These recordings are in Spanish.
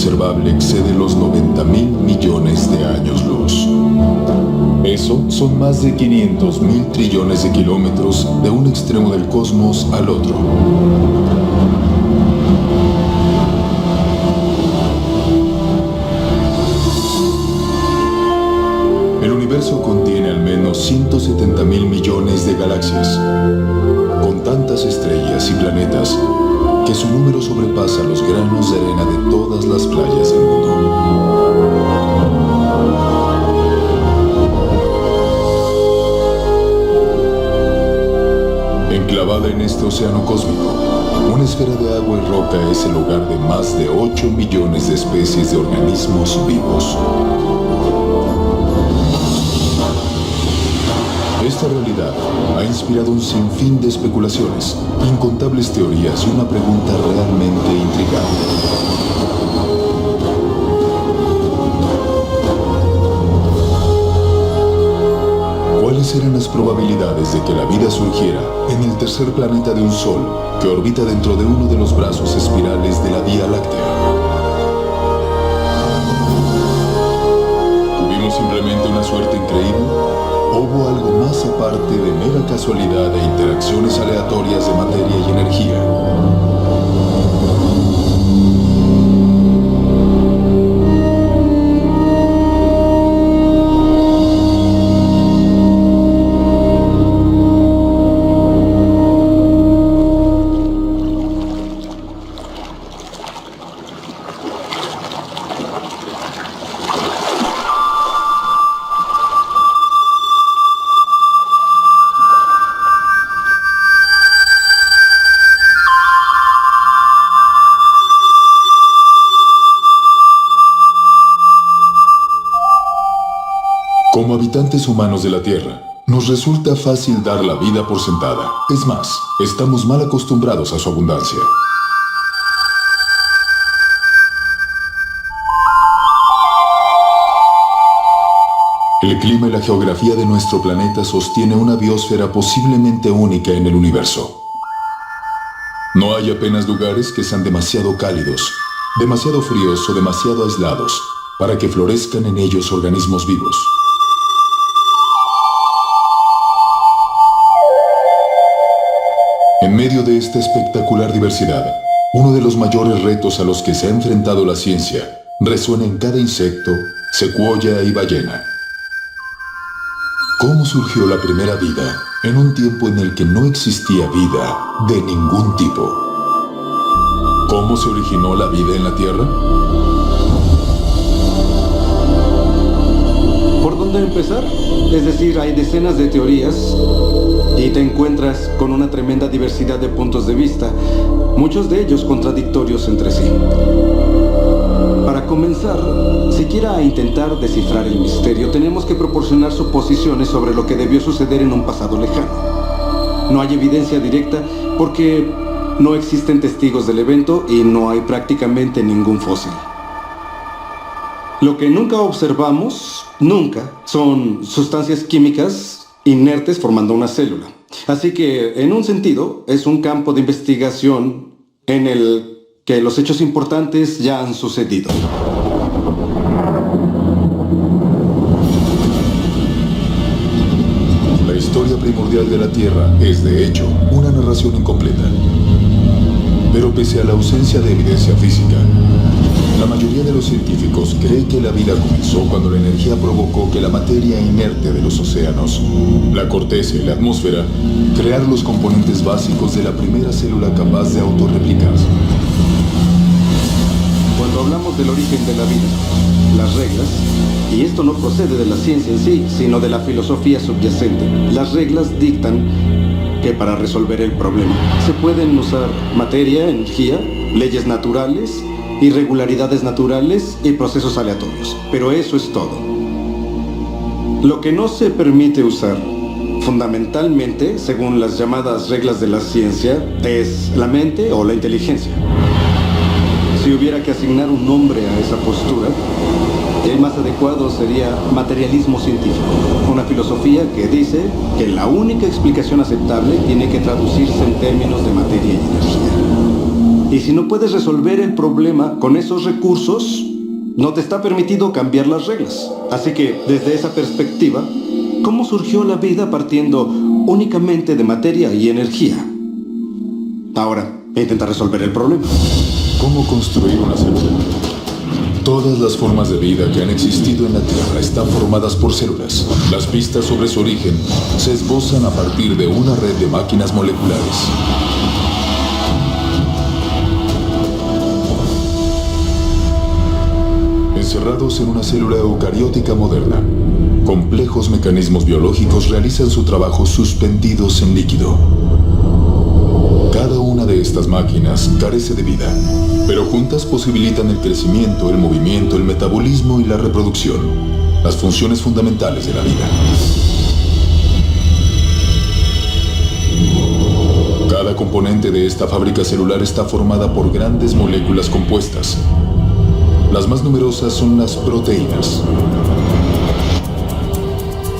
observable excede los 90.000 millones de años luz. Eso son más de 500.000 trillones de kilómetros de un extremo del cosmos al otro. El universo contiene al menos 170.000 millones de galaxias, con tantas estrellas y planetas que su número sobrepasa los granos de arena de todas las playas del mundo. Enclavada en este océano cósmico, una esfera de agua y roca es el hogar de más de 8 millones de especies de organismos vivos. Esta realidad ha inspirado un sinfín de especulaciones, incontables teorías y una pregunta realmente intrigante. ¿Cuáles eran las probabilidades de que la vida surgiera en el tercer planeta de un Sol que orbita dentro de uno de los brazos espirales de la Vía Láctea? ¿Tuvimos simplemente una suerte increíble? ¿O hubo algo más aparte de mera casualidad e interacciones aleatorias de materia y energía? Como habitantes humanos de la Tierra, nos resulta fácil dar la vida por sentada. Es más, estamos mal acostumbrados a su abundancia. El clima y la geografía de nuestro planeta sostiene una biosfera posiblemente única en el universo. No hay apenas lugares que sean demasiado cálidos, demasiado fríos o demasiado aislados para que florezcan en ellos organismos vivos. En medio de esta espectacular diversidad, uno de los mayores retos a los que se ha enfrentado la ciencia resuena en cada insecto, secuoya y ballena. ¿Cómo surgió la primera vida en un tiempo en el que no existía vida de ningún tipo? ¿Cómo se originó la vida en la Tierra? ¿Por dónde empezar? Es decir, hay decenas de teorías y te encuentras con una tremenda diversidad de puntos de vista, muchos de ellos contradictorios entre sí. Para comenzar, siquiera a intentar descifrar el misterio, tenemos que proporcionar suposiciones sobre lo que debió suceder en un pasado lejano. No hay evidencia directa porque no existen testigos del evento y no hay prácticamente ningún fósil. Lo que nunca observamos, son sustancias químicas inertes formando una célula. Así que, en un sentido, es un campo de investigación en el que los hechos importantes ya han sucedido. La historia primordial de la Tierra es, de hecho, una narración incompleta. Pero pese a la ausencia de evidencia física, la mayoría de los científicos cree que la vida comenzó cuando la energía provocó que la materia inerte de los océanos, la corteza y la atmósfera, crear los componentes básicos de la primera célula capaz de autorreplicarse. Cuando hablamos del origen de la vida, las reglas, y esto no procede de la ciencia en sí, sino de la filosofía subyacente, las reglas dictan que para resolver el problema se pueden usar materia, energía, leyes naturales, irregularidades naturales y procesos aleatorios. Pero eso es todo. Lo que no se permite usar, fundamentalmente, según las llamadas reglas de la ciencia, es la mente o la inteligencia. Si hubiera que asignar un nombre a esa postura, el más adecuado sería materialismo científico, una filosofía que dice que la única explicación aceptable tiene que traducirse en términos de materia y energía. Y si no puedes resolver el problema con esos recursos, no te está permitido cambiar las reglas. Así que, desde esa perspectiva, ¿cómo surgió la vida partiendo únicamente de materia y energía? Ahora, intenta resolver el problema. ¿Cómo construir una célula? Todas las formas de vida que han existido en la Tierra están formadas por células. Las pistas sobre su origen se esbozan a partir de una red de máquinas moleculares. Encerrados en una célula eucariótica moderna, complejos mecanismos biológicos realizan su trabajo suspendidos en líquido. Cada una de estas máquinas carece de vida, pero juntas posibilitan el crecimiento, el movimiento, el metabolismo y la reproducción, las funciones fundamentales de la vida. Cada componente de esta fábrica celular está formada por grandes moléculas compuestas. Las más numerosas son las proteínas.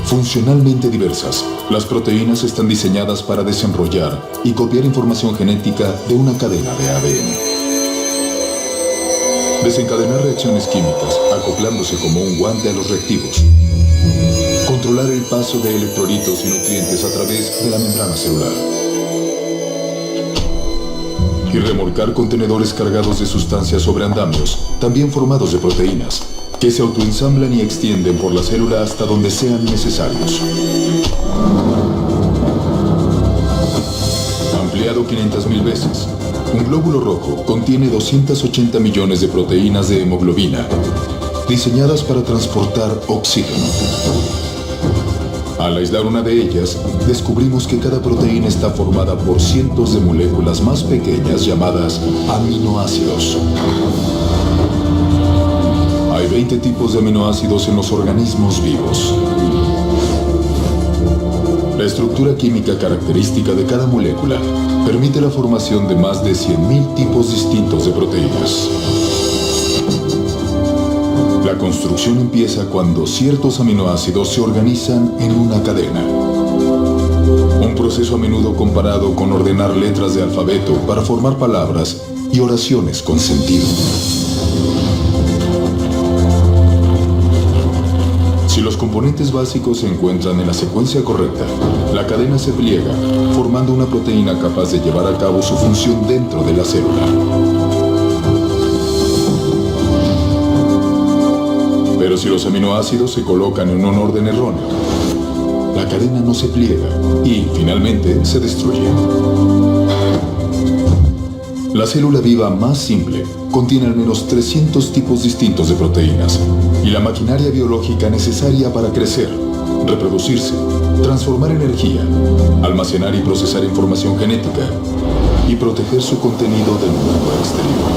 Funcionalmente diversas, las proteínas están diseñadas para desenrollar y copiar información genética de una cadena de ADN. Desencadenar reacciones químicas, acoplándose como un guante a los reactivos. Controlar el paso de electrolitos y nutrientes a través de la membrana celular. Y remolcar contenedores cargados de sustancias sobre andamios, también formados de proteínas, que se autoensamblan y extienden por la célula hasta donde sean necesarios. Ampliado 500.000 veces, un glóbulo rojo contiene 280 millones de proteínas de hemoglobina, diseñadas para transportar oxígeno. Al aislar una de ellas, descubrimos que cada proteína está formada por cientos de moléculas más pequeñas llamadas aminoácidos. Hay 20 tipos de aminoácidos en los organismos vivos. La estructura química característica de cada molécula permite la formación de más de 100.000 tipos distintos de proteínas. La construcción empieza cuando ciertos aminoácidos se organizan en una cadena. Un proceso a menudo comparado con ordenar letras de alfabeto para formar palabras y oraciones con sentido. Si los componentes básicos se encuentran en la secuencia correcta, la cadena se pliega, formando una proteína capaz de llevar a cabo su función dentro de la célula. Pero si los aminoácidos se colocan en un orden erróneo, la cadena no se pliega y, finalmente, se destruye. La célula viva más simple contiene al menos 300 tipos distintos de proteínas y la maquinaria biológica necesaria para crecer, reproducirse, transformar energía, almacenar y procesar información genética y proteger su contenido del mundo exterior.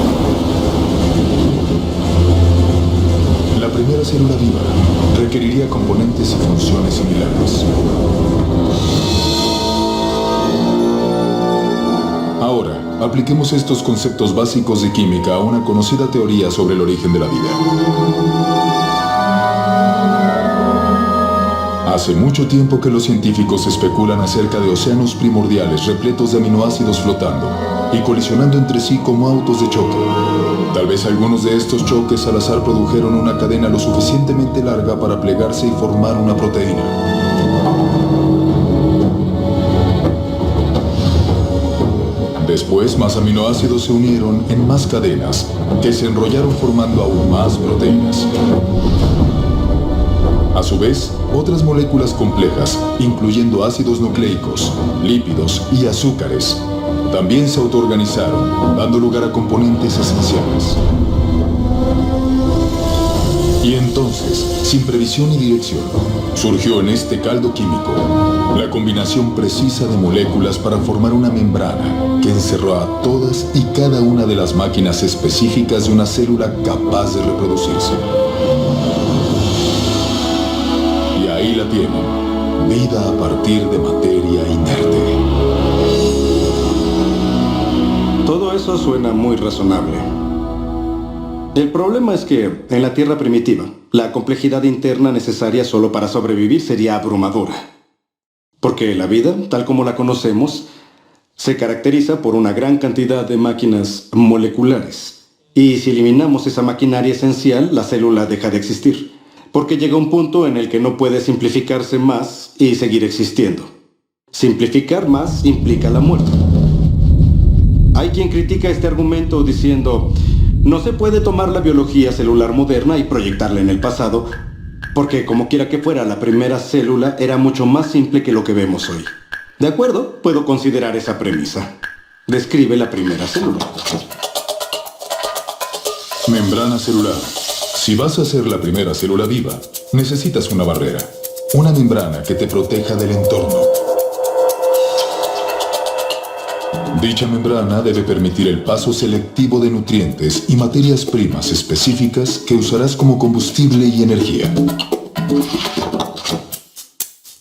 La primera célula viva requeriría componentes y funciones similares. Ahora, apliquemos estos conceptos básicos de química a una conocida teoría sobre el origen de la vida. Hace mucho tiempo que los científicos especulan acerca de océanos primordiales repletos de aminoácidos flotando y colisionando entre sí como autos de choque. Tal vez algunos de estos choques al azar produjeron una cadena lo suficientemente larga para plegarse y formar una proteína. Después, más aminoácidos se unieron en más cadenas, que se enrollaron formando aún más proteínas. A su vez, otras moléculas complejas, incluyendo ácidos nucleicos, lípidos y azúcares, también se autoorganizaron, dando lugar a componentes esenciales. Y entonces, sin previsión ni dirección, surgió en este caldo químico la combinación precisa de moléculas para formar una membrana que encerró a todas y cada una de las máquinas específicas de una célula capaz de reproducirse. Y ahí la tienen, vida a partir de materia inerte. Todo eso suena muy razonable. El problema es que, en la Tierra primitiva, la complejidad interna necesaria solo para sobrevivir sería abrumadora. Porque la vida, tal como la conocemos, Se caracteriza por una gran cantidad de máquinas moleculares. Y si eliminamos esa maquinaria esencial, la célula deja de existir, porque llega un punto en el que no puede simplificarse más y seguir existiendo. Simplificar más implica la muerte. Hay quien critica este argumento diciendo: no se puede tomar la biología celular moderna y proyectarla en el pasado, porque como quiera que fuera, la primera célula era mucho más simple que lo que vemos hoy. De acuerdo, puedo considerar esa premisa. Describe la primera célula. Membrana celular. Si vas a ser la primera célula viva, necesitas una barrera, una membrana que te proteja del entorno. Dicha membrana debe permitir el paso selectivo de nutrientes y materias primas específicas que usarás como combustible y energía.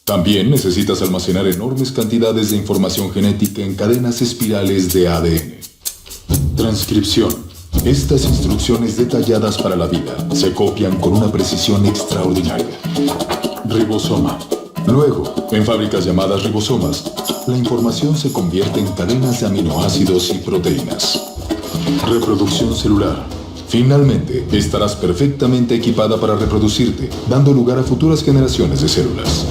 También necesitas almacenar enormes cantidades de información genética en cadenas espirales de ADN. Transcripción. Estas instrucciones detalladas para la vida se copian con una precisión extraordinaria. Ribosoma. Luego, en fábricas llamadas ribosomas, la información se convierte en cadenas de aminoácidos y proteínas. Reproducción celular. Finalmente, estarás perfectamente equipada para reproducirte, dando lugar a futuras generaciones de células.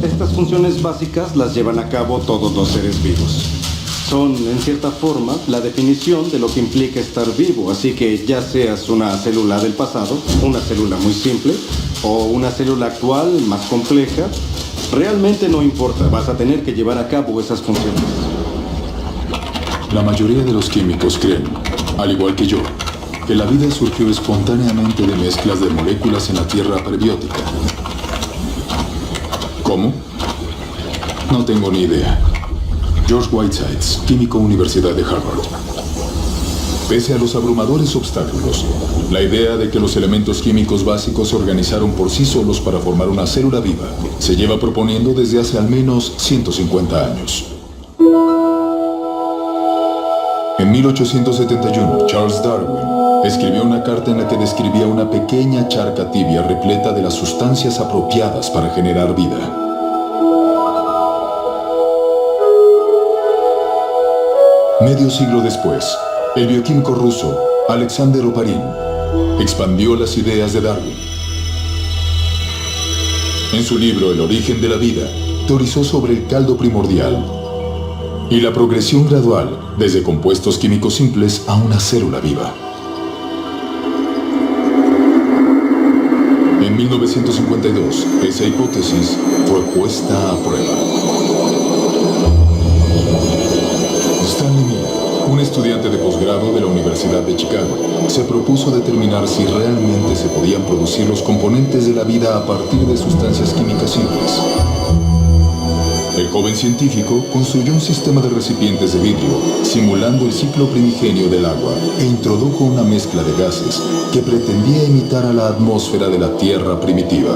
Estas funciones básicas las llevan a cabo todos los seres vivos. Son, en cierta forma, la definición de lo que implica estar vivo, así que ya seas una célula del pasado, una célula muy simple, o una célula actual más compleja, realmente no importa, vas a tener que llevar a cabo esas funciones. La mayoría de los químicos creen, al igual que yo, que la vida surgió espontáneamente de mezclas de moléculas en la Tierra prebiótica. ¿Cómo? No tengo ni idea. George Whitesides, químico, Universidad de Harvard. Pese a los abrumadores obstáculos, la idea de que los elementos químicos básicos se organizaron por sí solos para formar una célula viva se lleva proponiendo desde hace al menos 150 años. En 1871, Charles Darwin escribió una carta en la que describía una pequeña charca tibia repleta de las sustancias apropiadas para generar vida. Medio siglo después, el bioquímico ruso Alexander Oparin expandió las ideas de Darwin. En su libro El origen de la vida, teorizó sobre el caldo primordial y la progresión gradual desde compuestos químicos simples a una célula viva. En 1952, esa hipótesis fue puesta a prueba. Stanley Miller, un estudiante de posgrado de la Universidad de Chicago, se propuso determinar si realmente se podían producir los componentes de la vida a partir de sustancias químicas simples. El joven científico construyó un sistema de recipientes de vidrio, simulando el ciclo primigenio del agua, e introdujo una mezcla de gases que pretendía imitar a la atmósfera de la Tierra primitiva.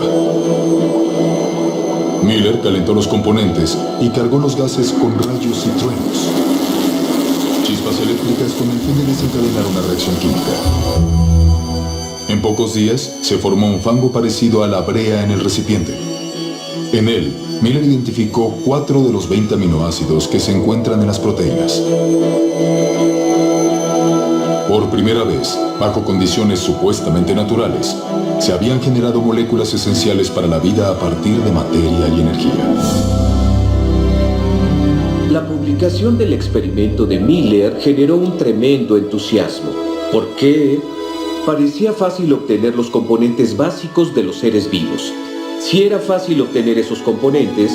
Miller calentó los componentes y cargó los gases con rayos y truenos. Chispas eléctricas con el fin de desencadenar una reacción química. En pocos días se formó un fango parecido a la brea en el recipiente. En él, Miller identificó 4 de los 20 aminoácidos que se encuentran en las proteínas. Por primera vez, bajo condiciones supuestamente naturales, se habían generado moléculas esenciales para la vida a partir de materia y energía. La publicación del experimento de Miller generó un tremendo entusiasmo, porque parecía fácil obtener los componentes básicos de los seres vivos. Si era fácil obtener esos componentes,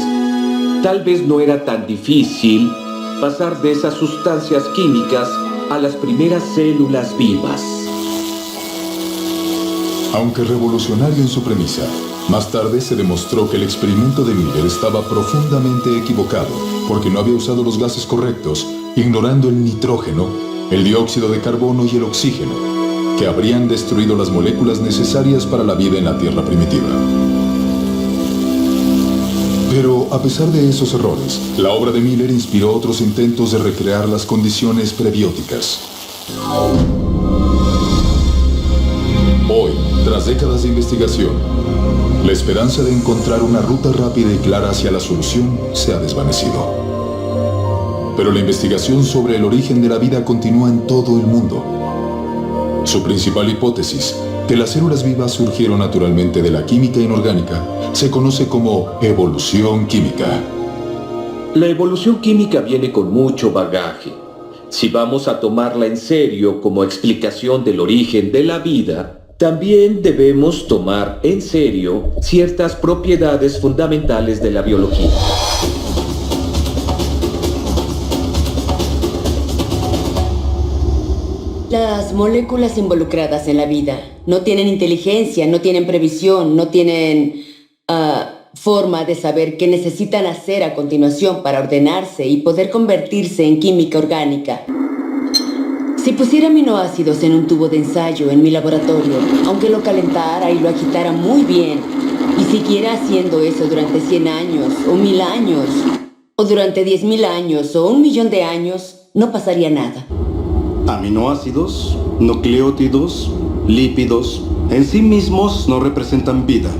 tal vez no era tan difícil pasar de esas sustancias químicas a las primeras células vivas. Aunque revolucionario en su premisa, más tarde se demostró que el experimento de Miller estaba profundamente equivocado porque no había usado los gases correctos, ignorando el nitrógeno, el dióxido de carbono y el oxígeno, que habrían destruido las moléculas necesarias para la vida en la Tierra primitiva. Pero, a pesar de esos errores, la obra de Miller inspiró otros intentos de recrear las condiciones prebióticas. Hoy, tras décadas de investigación, la esperanza de encontrar una ruta rápida y clara hacia la solución se ha desvanecido. Pero la investigación sobre el origen de la vida continúa en todo el mundo. Su principal hipótesis, que las células vivas surgieron naturalmente de la química inorgánica, se conoce como evolución química. La evolución química viene con mucho bagaje. Si vamos a tomarla en serio como explicación del origen de la vida, también debemos tomar en serio ciertas propiedades fundamentales de la biología. Las moléculas involucradas en la vida no tienen inteligencia, no tienen previsión, no tienen forma de saber qué necesitan hacer a continuación para ordenarse y poder convertirse en química orgánica. Si pusiera aminoácidos en un tubo de ensayo en mi laboratorio, aunque lo calentara y lo agitara muy bien, y siguiera haciendo eso durante 100 años, o 1000 años, o durante 10.000 años, o 1.000.000 de años, no pasaría nada. Aminoácidos, nucleótidos, lípidos, en sí mismos no representan vida.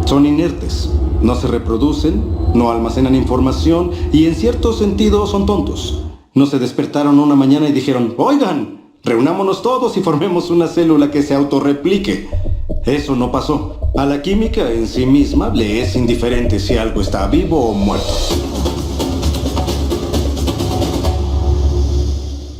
Son inertes, no se reproducen, no almacenan información y en cierto sentido son tontos. No se despertaron una mañana y dijeron, oigan, reunámonos todos y formemos una célula que se autorreplique. Eso no pasó. A la química en sí misma le es indiferente si algo está vivo o muerto.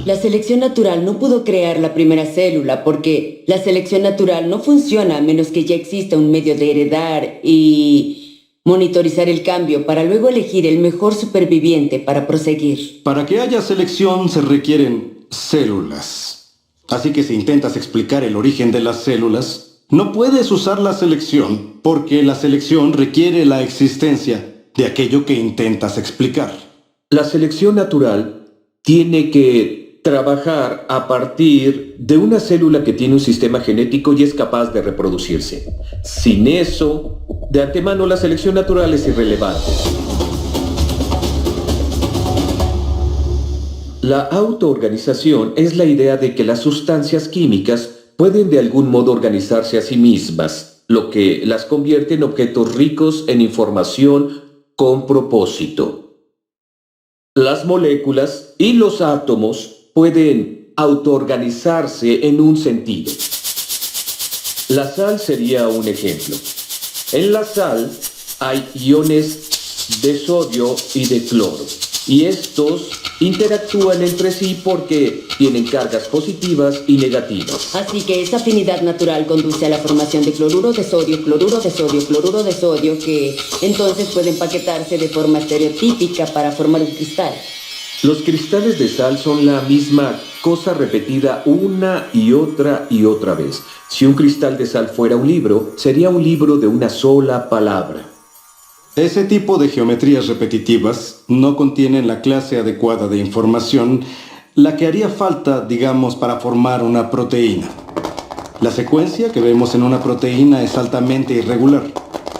La selección natural no pudo crear la primera célula porque la selección natural no funciona a menos que ya exista un medio de heredar y monitorizar el cambio para luego elegir el mejor superviviente para proseguir. Para que haya selección se requieren células. Así que si intentas explicar el origen de las células, no puedes usar la selección porque la selección requiere la existencia de aquello que intentas explicar. La selección natural tiene que trabajar a partir de una célula que tiene un sistema genético y es capaz de reproducirse. Sin eso, de antemano la selección natural es irrelevante. La autoorganización es la idea de que las sustancias químicas pueden de algún modo organizarse a sí mismas, lo que las convierte en objetos ricos en información con propósito. Las moléculas y los átomos pueden autoorganizarse en un sentido. La sal sería un ejemplo. En la sal hay iones de sodio y de cloro, y estos interactúan entre sí porque tienen cargas positivas y negativas. Así que esa afinidad natural conduce a la formación de cloruro de sodio, cloruro de sodio, cloruro de sodio, que entonces pueden empaquetarse de forma estereotípica para formar un cristal. Los cristales de sal son la misma cosa repetida una y otra vez. Si un cristal de sal fuera un libro, sería un libro de una sola palabra. Ese tipo de geometrías repetitivas no contienen la clase adecuada de información, la que haría falta, digamos, para formar una proteína. La secuencia que vemos en una proteína es altamente irregular.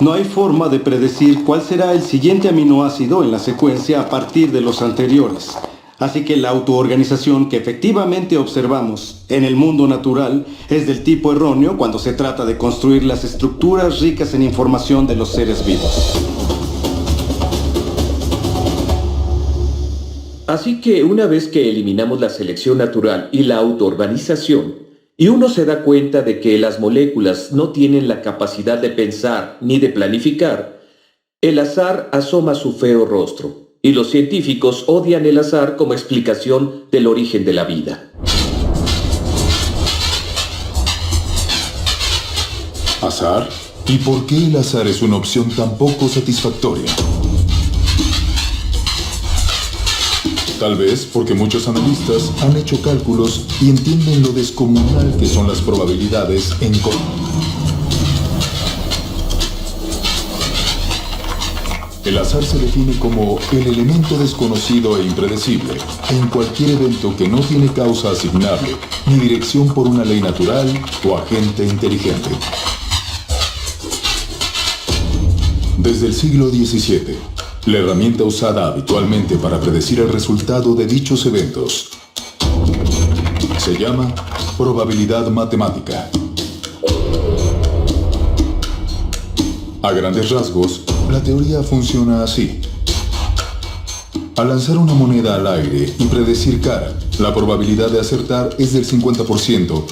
No hay forma de predecir cuál será el siguiente aminoácido en la secuencia a partir de los anteriores. Así que la autoorganización que efectivamente observamos en el mundo natural es del tipo erróneo cuando se trata de construir las estructuras ricas en información de los seres vivos. Así que una vez que eliminamos la selección natural y la autoorganización, y uno se da cuenta de que las moléculas no tienen la capacidad de pensar ni de planificar, el azar asoma su feo rostro, y los científicos odian el azar como explicación del origen de la vida. ¿Azar? ¿Y por qué el azar es una opción tan poco satisfactoria? Tal vez porque muchos analistas han hecho cálculos y entienden lo descomunal que son las probabilidades en El azar se define como el elemento desconocido e impredecible en cualquier evento que no tiene causa asignable ni dirección por una ley natural o agente inteligente. Desde el siglo XVII, la herramienta usada habitualmente para predecir el resultado de dichos eventos se llama probabilidad matemática. A grandes rasgos, la teoría funciona así. Al lanzar una moneda al aire y predecir cara, la probabilidad de acertar es del 50%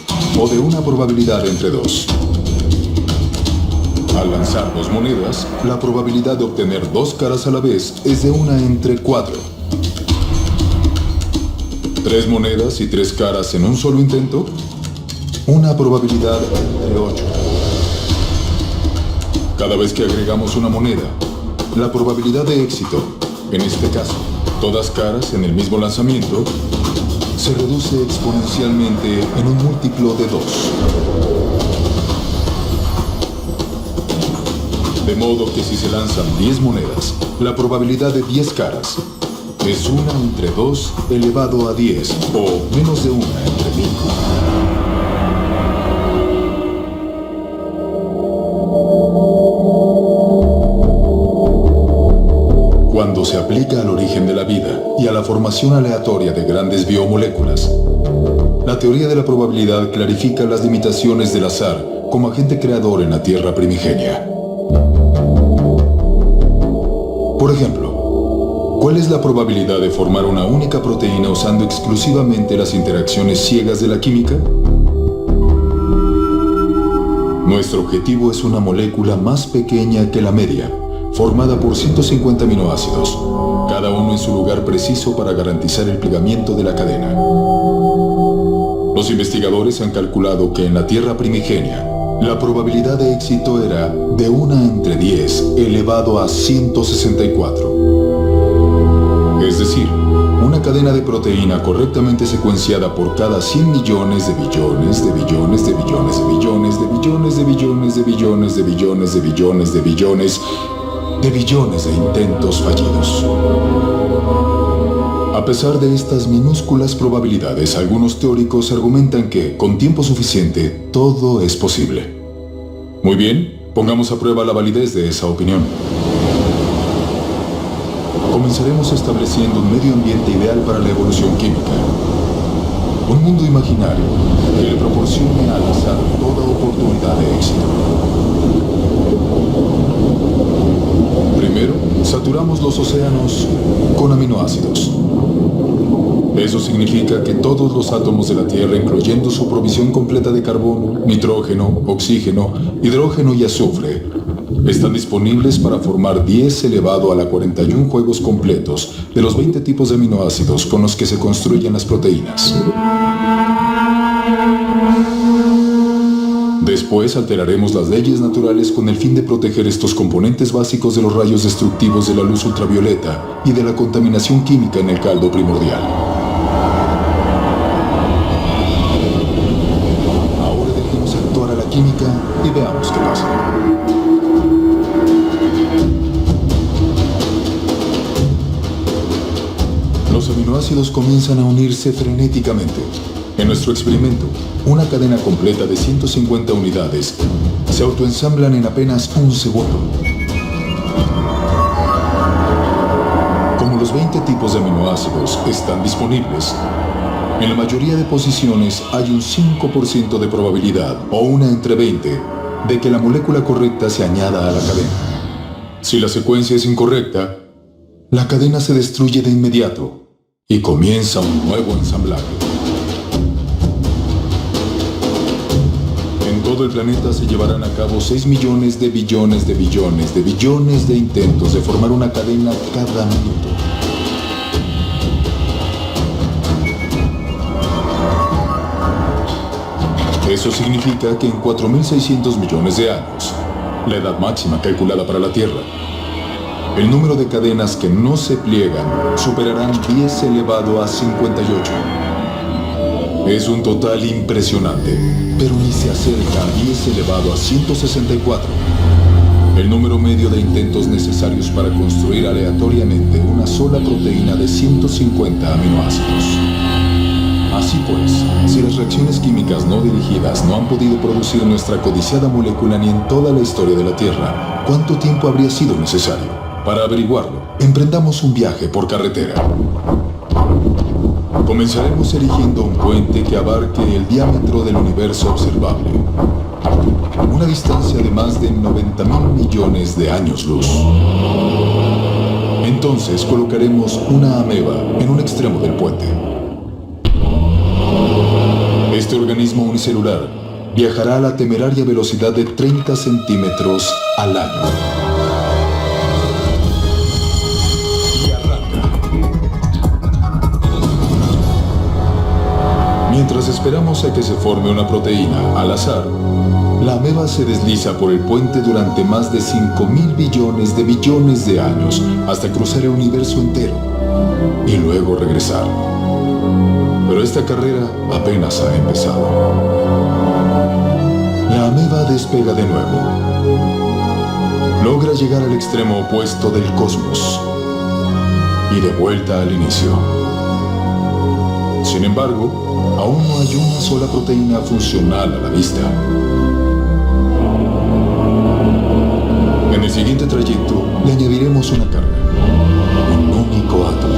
o de una probabilidad entre 2. Al lanzar 2 monedas, la probabilidad de obtener 2 caras a la vez es de 1 entre 4. 3 monedas y 3 caras en un solo intento, una probabilidad entre 8. Cada vez que agregamos una moneda, la probabilidad de éxito, en este caso, todas caras en el mismo lanzamiento, se reduce exponencialmente en un múltiplo de 2. De modo que si se lanzan 10 monedas, la probabilidad de 10 caras es 1 entre 2 elevado a 10, o menos de 1 entre 1000. Cuando se aplica al origen de la vida y a la formación aleatoria de grandes biomoléculas, la teoría de la probabilidad clarifica las limitaciones del azar como agente creador en la Tierra primigenia. Por ejemplo, ¿cuál es la probabilidad de formar una única proteína usando exclusivamente las interacciones ciegas de la química? Nuestro objetivo es una molécula más pequeña que la media, formada por 150 aminoácidos, cada uno en su lugar preciso para garantizar el plegamiento de la cadena. Los investigadores han calculado que en la Tierra primigenia, la probabilidad de éxito era de 1 entre 10 elevado a 164. Es decir, una cadena de proteína correctamente secuenciada por cada 100 millones de billones de billones de billones de billones de billones de billones de billones de billones de billones de billones de billones de intentos fallidos. A pesar de estas minúsculas probabilidades, algunos teóricos argumentan que, con tiempo suficiente, todo es posible. Muy bien, pongamos a prueba la validez de esa opinión. Comenzaremos estableciendo un medio ambiente ideal para la evolución química. Un mundo imaginario que le proporcione al azar toda oportunidad de éxito. Primero, saturamos los océanos con aminoácidos. Eso significa que todos los átomos de la Tierra, incluyendo su provisión completa de carbono, nitrógeno, oxígeno, hidrógeno y azufre, están disponibles para formar 10 elevado a la 41 juegos completos de los 20 tipos de aminoácidos con los que se construyen las proteínas. Después alteraremos las leyes naturales con el fin de proteger estos componentes básicos de los rayos destructivos de la luz ultravioleta y de la contaminación química en el caldo primordial. Ahora dejemos actuar a la química y veamos qué pasa. Los aminoácidos comienzan a unirse frenéticamente. En nuestro experimento, una cadena completa de 150 unidades se autoensamblan en apenas un segundo. Como los 20 tipos de aminoácidos están disponibles, en la mayoría de posiciones hay un 5% de probabilidad, o 1 entre 20, de que la molécula correcta se añada a la cadena. Si la secuencia es incorrecta, la cadena se destruye de inmediato y comienza un nuevo ensamblaje. En todo el planeta se llevarán a cabo 6 millones de billones de billones de billones de intentos de formar una cadena cada minuto. Eso significa que en 4.600 millones de años, la edad máxima calculada para la Tierra, el número de cadenas que no se pliegan superarán 10 elevado a 58. Es un total impresionante, pero ni se acerca a 10 elevado a 164, el número medio de intentos necesarios para construir aleatoriamente una sola proteína de 150 aminoácidos. Así pues, si las reacciones químicas no dirigidas no han podido producir nuestra codiciada molécula ni en toda la historia de la Tierra, ¿cuánto tiempo habría sido necesario? Para averiguarlo, emprendamos un viaje por carretera. Comenzaremos erigiendo un puente que abarque el diámetro del universo observable, una distancia de más de 90.000 millones de años luz. Entonces colocaremos una ameba en un extremo del puente. Este organismo unicelular viajará a la temeraria velocidad de 30 centímetros al año. Y arranca. Mientras esperamos a que se forme una proteína al azar, la ameba se desliza por el puente durante más de 5.000 billones de años hasta cruzar el universo entero y luego regresar. Pero esta carrera apenas ha empezado. La ameba despega de nuevo. Logra llegar al extremo opuesto del cosmos y de vuelta al inicio. Sin embargo, aún no hay una sola proteína funcional a la vista. En el siguiente trayecto le añadiremos una carga, un único átomo.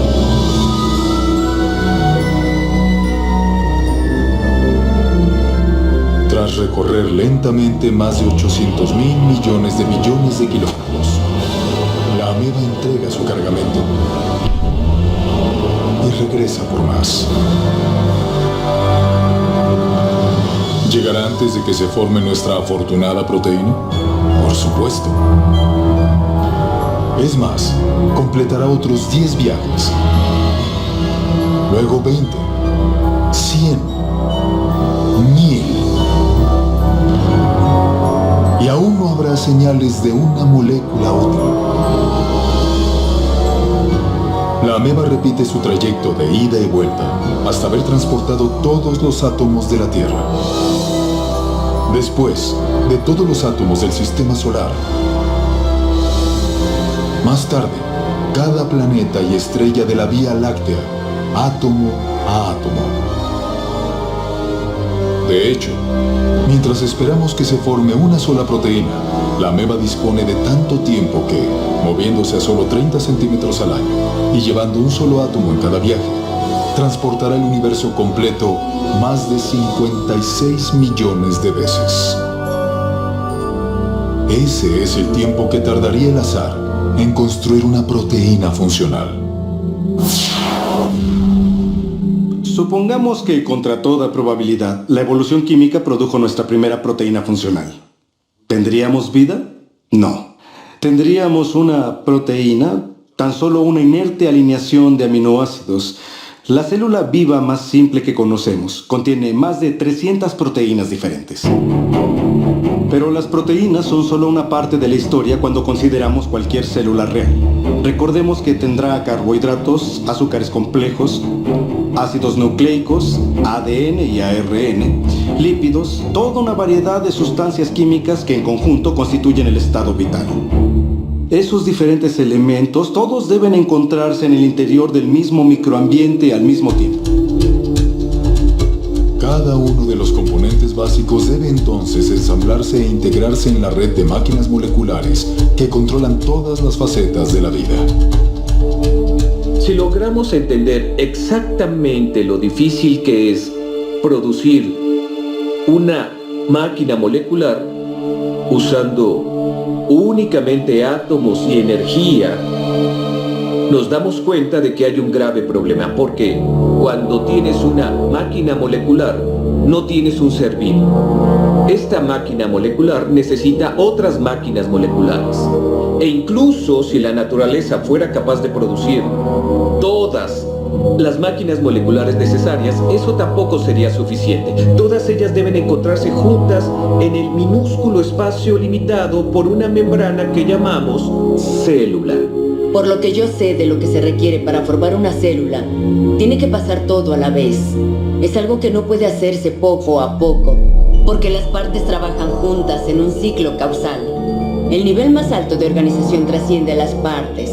Tras recorrer lentamente más de 800.000 millones de kilómetros, la ameba entrega su cargamento y regresa por más. ¿Llegará antes de que se forme nuestra afortunada proteína? Por supuesto. Es más, completará otros 10 viajes. Luego 20, 100, 1000. Y aún no habrá señales de una molécula útil. La ameba repite su trayecto de ida y vuelta hasta haber transportado todos los átomos de la Tierra. Después de todos los átomos del sistema solar. Más tarde, cada planeta y estrella de la Vía Láctea, átomo a átomo. De hecho, mientras esperamos que se forme una sola proteína, la ameba dispone de tanto tiempo que, moviéndose a solo 30 centímetros al año y llevando un solo átomo en cada viaje, transportará el universo completo más de 56 millones de veces. Ese es el tiempo que tardaría el azar en construir una proteína funcional. Supongamos que, contra toda probabilidad, la evolución química produjo nuestra primera proteína funcional. ¿Tendríamos vida? No. ¿Tendríamos una proteína? Tan solo una inerte alineación de aminoácidos. La célula viva más simple que conocemos contiene más de 300 proteínas diferentes. Pero las proteínas son solo una parte de la historia cuando consideramos cualquier célula real. Recordemos que tendrá carbohidratos, azúcares complejos, ácidos nucleicos, ADN y ARN, lípidos, toda una variedad de sustancias químicas que en conjunto constituyen el estado vital. Esos diferentes elementos todos deben encontrarse en el interior del mismo microambiente al mismo tiempo. Cada uno de los componentes básicos debe entonces ensamblarse e integrarse en la red de máquinas moleculares que controlan todas las facetas de la vida. Si logramos entender exactamente lo difícil que es producir una máquina molecular usando únicamente átomos y energía, nos damos cuenta de que hay un grave problema, porque cuando tienes una máquina molecular, no tienes un ser vivo. Esta máquina molecular necesita otras máquinas moleculares. E incluso si la naturaleza fuera capaz de producir todas las máquinas moleculares necesarias, eso tampoco sería suficiente. Todas ellas deben encontrarse juntas en el minúsculo espacio limitado por una membrana que llamamos célula. Por lo que yo sé de lo que se requiere para formar una célula, tiene que pasar todo a la vez. Es algo que no puede hacerse poco a poco, porque las partes trabajan juntas en un ciclo causal. El nivel más alto de organización trasciende a las partes.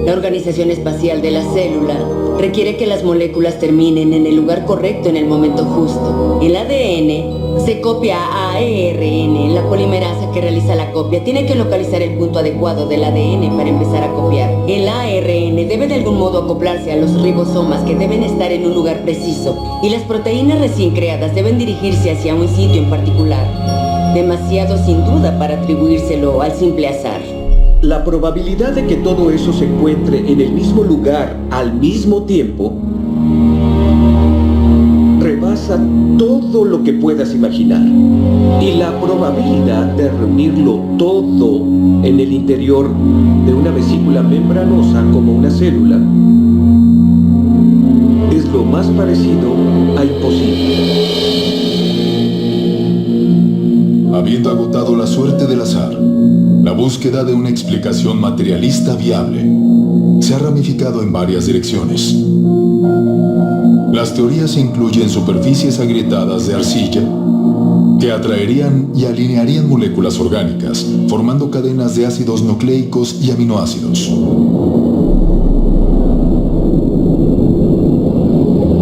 La organización espacial de la célula requiere que las moléculas terminen en el lugar correcto en el momento justo. El ADN se copia a ARN. La polimerasa que realiza la copia tiene que localizar el punto adecuado del ADN para empezar a copiar. El ARN debe de algún modo acoplarse a los ribosomas que deben estar en un lugar preciso. Y las proteínas recién creadas deben dirigirse hacia un sitio en particular. Demasiado sin duda para atribuírselo al simple azar. la probabilidad de que todo eso se encuentre en el mismo lugar al mismo tiempo rebasa todo lo que puedas imaginar. Y la probabilidad de reunirlo todo en el interior de una vesícula membranosa como una célula es lo más parecido a imposible. Habiendo agotado la suerte del azar, la búsqueda de una explicación materialista viable se ha ramificado en varias direcciones. Las teorías incluyen superficies agrietadas de arcilla que atraerían y alinearían moléculas orgánicas, formando cadenas de ácidos nucleicos y aminoácidos.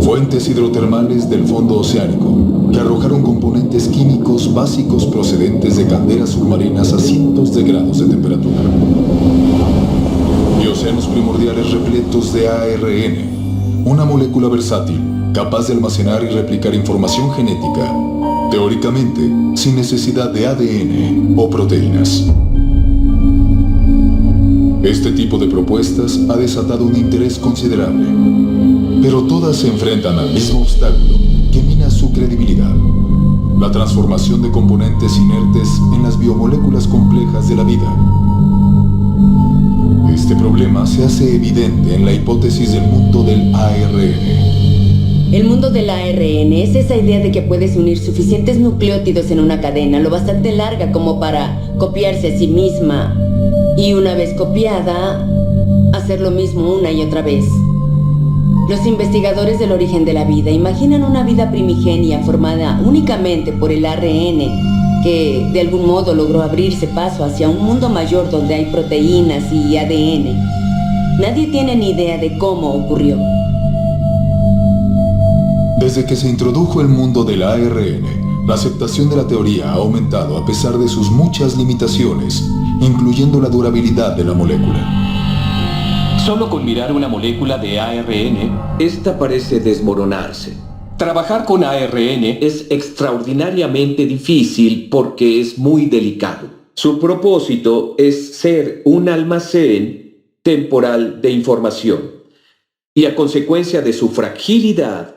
Fuentes hidrotermales del fondo oceánico que arrojaron componentes químicos básicos procedentes de calderas submarinas a cientos de grados de temperatura. Y océanos primordiales repletos de ARN, una molécula versátil capaz de almacenar y replicar información genética, teóricamente sin necesidad de ADN o proteínas. Este tipo de propuestas ha desatado un interés considerable, pero todas se enfrentan al mismo obstáculo que mina su credibilidad: la transformación de componentes inertes en las biomoléculas complejas de la vida. Este problema se hace evidente en la hipótesis del mundo del ARN. El mundo del ARN es esa idea de que puedes unir suficientes nucleótidos en una cadena lo bastante larga como para copiarse a sí misma y una vez copiada, hacer lo mismo una y otra vez. Los investigadores del origen de la vida imaginan una vida primigenia formada únicamente por el ARN que de algún modo logró abrirse paso hacia un mundo mayor donde hay proteínas y ADN. Nadie tiene ni idea de cómo ocurrió. Desde que se introdujo el mundo del ARN, la aceptación de la teoría ha aumentado a pesar de sus muchas limitaciones, incluyendo la durabilidad de la molécula. Solo con mirar una molécula de ARN, Esta parece desmoronarse. trabajar con ARN Es extraordinariamente difícil porque es muy delicado. Su propósito es ser un almacén temporal de información y a consecuencia de su fragilidad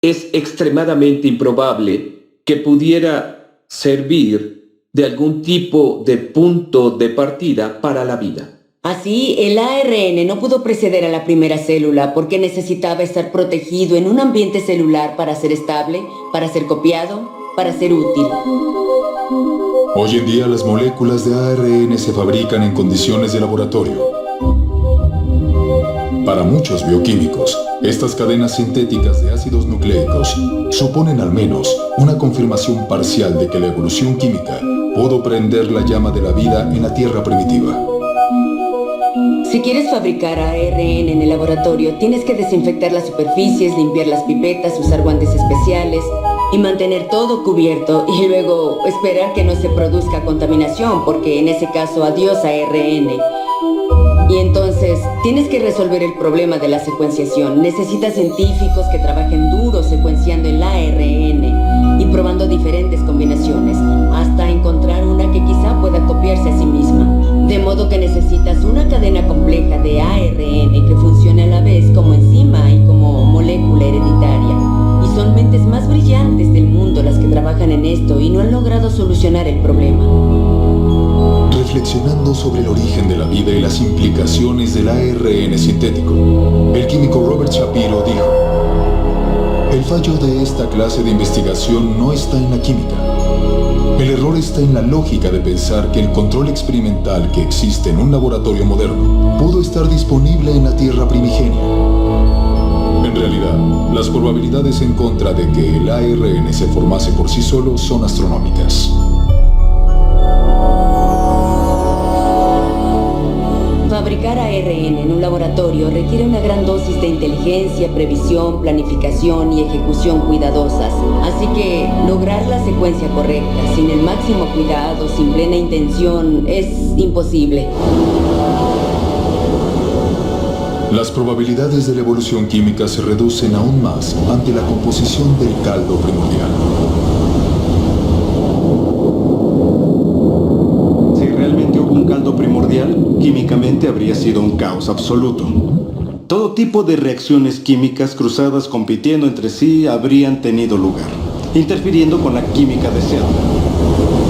es extremadamente improbable que pudiera servir de algún tipo de punto de partida para la vida. Así, el ARN no pudo preceder a la primera célula porque necesitaba estar protegido en un ambiente celular para ser estable, para ser copiado, para ser útil. Hoy en día las moléculas de ARN se fabrican en condiciones de laboratorio. Para muchos bioquímicos, estas cadenas sintéticas de ácidos nucleicos suponen al menos una confirmación parcial de que la evolución química pudo prender la llama de la vida en la Tierra primitiva. Si quieres fabricar ARN en el laboratorio, tienes que desinfectar las superficies, limpiar las pipetas, usar guantes especiales y mantener todo cubierto y luego esperar que no se produzca contaminación, porque en ese caso adiós ARN. Y entonces tienes que resolver el problema de la secuenciación. Necesitas científicos que trabajen duro secuenciando el ARN y probando diferentes combinaciones hasta encontrar una que quizá pueda copiarse a sí misma. De modo que necesitas una cadena compleja de ARN que funcione a la vez como enzima y como molécula hereditaria. Y son mentes más brillantes del mundo las que trabajan en esto y no han logrado solucionar el problema. Reflexionando sobre el origen de la vida y las implicaciones del ARN sintético, el químico Robert Shapiro dijo: el fallo de esta clase de investigación no está en la química. El error está en la lógica de pensar que el control experimental que existe en un laboratorio moderno pudo estar disponible en la Tierra primigenia. En realidad, las probabilidades en contra de que el ARN se formase por sí solo son astronómicas. Fabricar ARN en un laboratorio requiere una gran dosis de inteligencia, previsión, planificación y ejecución cuidadosas. Así que lograr la secuencia correcta, sin el máximo cuidado, sin plena intención, es imposible. Las probabilidades de la evolución química se reducen aún más ante la composición del caldo primordial. Si realmente hubo un caldo primordial, seguramente habría sido un caos absoluto. Todo tipo de reacciones químicas cruzadas compitiendo entre sí habrían tenido lugar, interfiriendo con la química deseada.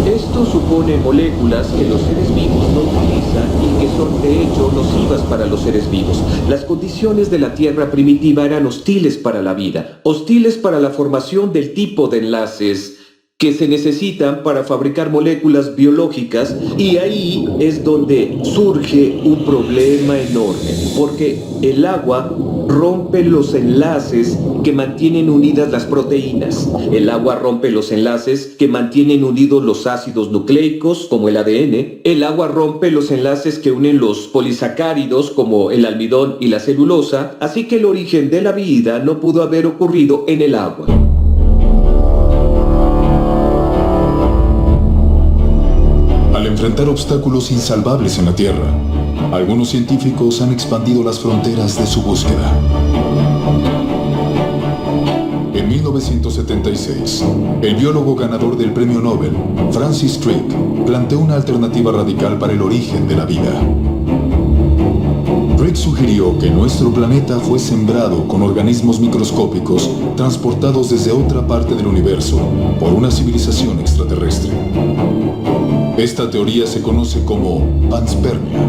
Esto supone moléculas que los seres vivos no utilizan y que son de hecho nocivas para los seres vivos. Las condiciones de la Tierra primitiva eran hostiles para la vida, hostiles para la formación del tipo de enlaces que se necesitan para fabricar moléculas biológicas, y ahí es donde surge un problema enorme, porque el agua rompe los enlaces que mantienen unidas las proteínas. El agua rompe los enlaces que mantienen unidos los ácidos nucleicos, como el ADN. El agua rompe los enlaces que unen los polisacáridos, como el almidón y la celulosa, así que el origen de la vida no pudo haber ocurrido en el agua. Al enfrentar obstáculos insalvables en la Tierra, algunos científicos han expandido las fronteras de su búsqueda. En 1976, el biólogo ganador del premio Nobel, Francis Crick, planteó una alternativa radical para el origen de la vida. Crick sugirió que nuestro planeta fue sembrado con organismos microscópicos transportados desde otra parte del universo por una civilización extraterrestre. Esta teoría se conoce como panspermia.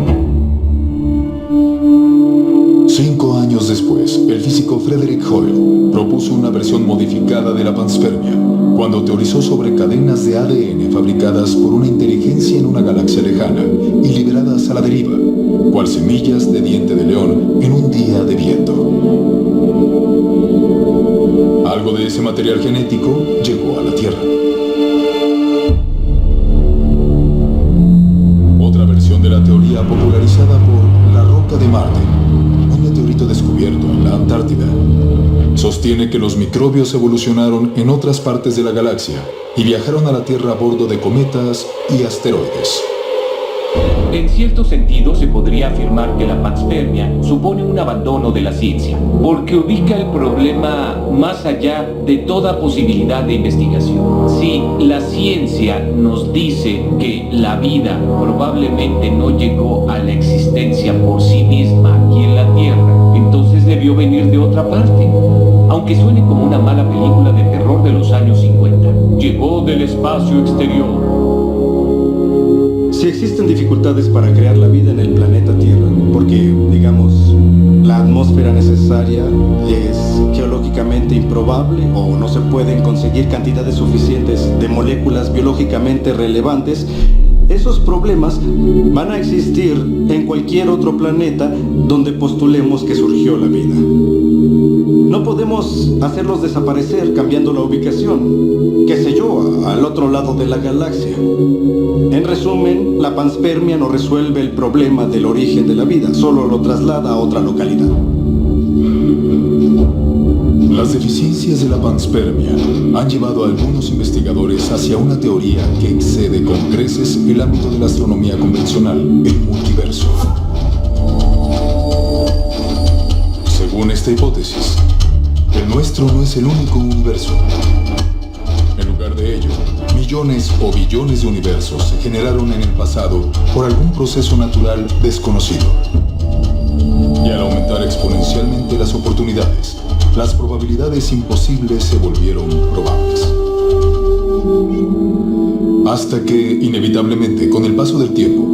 5 años después, el físico Frederick Hoyle propuso una versión modificada de la panspermia, cuando teorizó sobre cadenas de ADN fabricadas por una inteligencia en una galaxia lejana y liberadas a la deriva, cual semillas de diente de león en un día de viento. Algo de ese material genético llegó a la Tierra. Otra versión de la teoría popularizada por la roca de Marte, un meteorito descubierto en la Antártida, sostiene que los microbios evolucionaron en otras partes de la galaxia y viajaron a la Tierra a bordo de cometas y asteroides. En cierto sentido, se podría afirmar que la panspermia supone un abandono de la ciencia, porque ubica el problema más allá de toda posibilidad de investigación. Si la ciencia nos dice que la vida probablemente no llegó a la existencia por sí misma aquí en la Tierra, entonces debió venir de otra parte. Aunque suene como una mala película de terror de los años 50, llegó del espacio exterior. Si existen dificultades para crear la vida en el planeta Tierra, porque, digamos, la atmósfera necesaria es geológicamente improbable o no se pueden conseguir cantidades suficientes de moléculas biológicamente relevantes, esos problemas van a existir en cualquier otro planeta donde postulemos que surgió la vida. No podemos hacerlos desaparecer cambiando la ubicación, qué sé yo, al otro lado de la galaxia. En resumen, la panspermia no resuelve el problema del origen de la vida, solo lo traslada a otra localidad. Las deficiencias de la panspermia han llevado a algunos investigadores hacia una teoría que excede con creces el ámbito de la astronomía convencional, el multiverso. Según esta hipótesis, el nuestro no es el único universo. En lugar de ello, millones o billones de universos se generaron en el pasado por algún proceso natural desconocido. Y al aumentar exponencialmente las oportunidades, las probabilidades imposibles se volvieron probables. Hasta que, inevitablemente, con el paso del tiempo,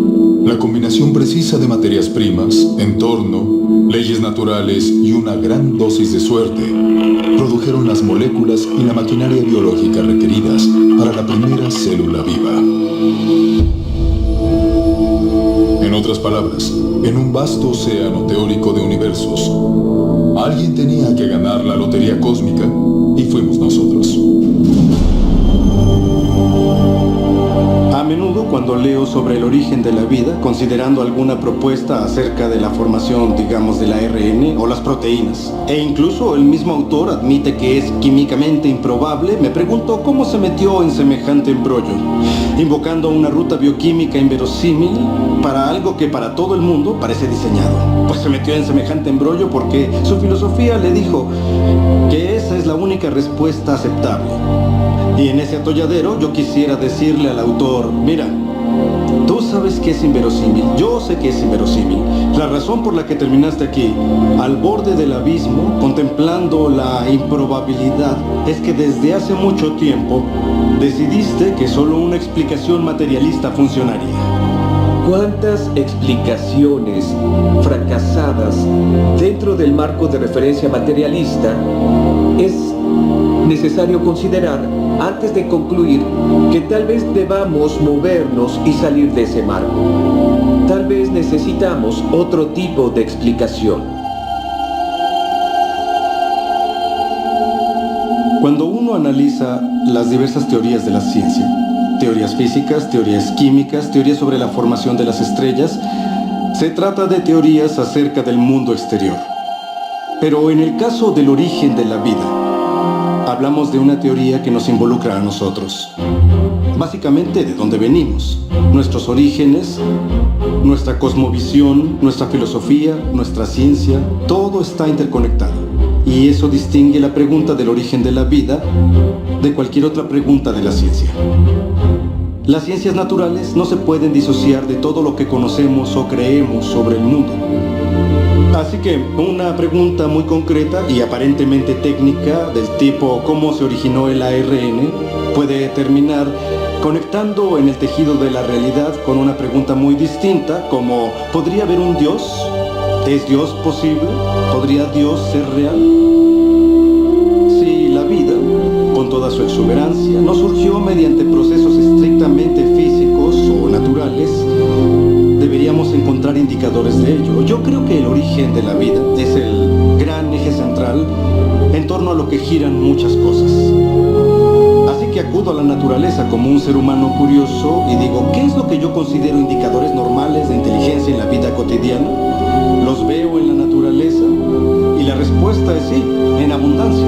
la combinación precisa de materias primas, entorno, leyes naturales y una gran dosis de suerte produjeron las moléculas y la maquinaria biológica requeridas para la primera célula viva. En otras palabras, en un vasto océano teórico de universos, alguien tenía que ganar la lotería cósmica y fuimos nosotros. A menudo cuando leo sobre el origen de la vida, considerando alguna propuesta acerca de la formación, digamos, del ARN o las proteínas, e incluso el mismo autor admite que es químicamente improbable, me pregunto cómo se metió en semejante embrollo, invocando una ruta bioquímica inverosímil para algo que para todo el mundo parece diseñado. Pues se metió en semejante embrollo porque su filosofía le dijo que esa es la única respuesta aceptable. Y en ese atolladero yo quisiera decirle al autor, mira, tú sabes que es inverosímil. Yo sé que es inverosímil. La razón por la que terminaste aquí, al borde del abismo, contemplando la improbabilidad, es que desde hace mucho tiempo decidiste que solo una explicación materialista funcionaría. ¿Cuántas explicaciones fracasadas dentro del marco de referencia materialista es necesario considerar antes de concluir que tal vez debamos movernos y salir de ese marco? Tal vez necesitamos otro tipo de explicación. Cuando uno analiza las diversas teorías de la ciencia, teorías físicas, teorías químicas, teorías sobre la formación de las estrellas, se trata de teorías acerca del mundo exterior. Pero en el caso del origen de la vida, hablamos de una teoría que nos involucra a nosotros. Básicamente de dónde venimos, nuestros orígenes, nuestra cosmovisión, nuestra filosofía, nuestra ciencia, todo está interconectado. Y eso distingue la pregunta del origen de la vida de cualquier otra pregunta de la ciencia. Las ciencias naturales no se pueden disociar de todo lo que conocemos o creemos sobre el mundo. Así que una pregunta muy concreta y aparentemente técnica del tipo ¿cómo se originó el ARN? Puede terminar conectando en el tejido de la realidad con una pregunta muy distinta como ¿podría haber un Dios? ¿Es Dios posible? ¿Podría Dios ser real? Si la vida, con toda su exuberancia, no surgió mediante procesos estrictamente físicos o naturales, deberíamos encontrar indicadores de ello. Yo creo que el origen de la vida es el gran eje central en torno a lo que giran muchas cosas. Así que acudo a la naturaleza como un ser humano curioso y digo, ¿qué es lo que yo considero indicadores normales de inteligencia en la vida cotidiana? Los veo en la naturaleza y la respuesta es sí, en abundancia.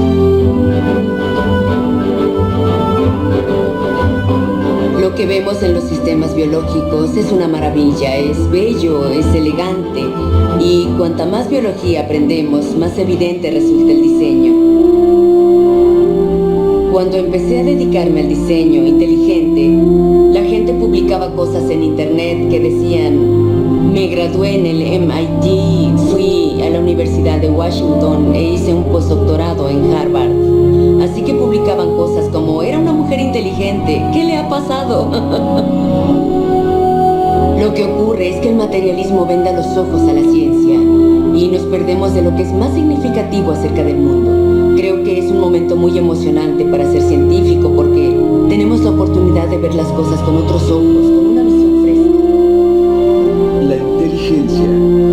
Lo que vemos en los sistemas biológicos es una maravilla, es bello, es elegante y cuanta más biología aprendemos, más evidente resulta el diseño. Cuando empecé a dedicarme al diseño inteligente, la gente publicaba cosas en internet que decían: me gradué en el MIT, fui a la Universidad de Washington e hice un postdoctorado en Harvard. Así que publicaban cosas como: era una mujer inteligente, ¿qué le ha pasado? Lo que ocurre es que el materialismo venda los ojos a la ciencia y nos perdemos de lo que es más significativo acerca del mundo. Creo que es un momento muy emocionante para ser científico porque tenemos la oportunidad de ver las cosas con otros ojos, con una visión fresca. La inteligencia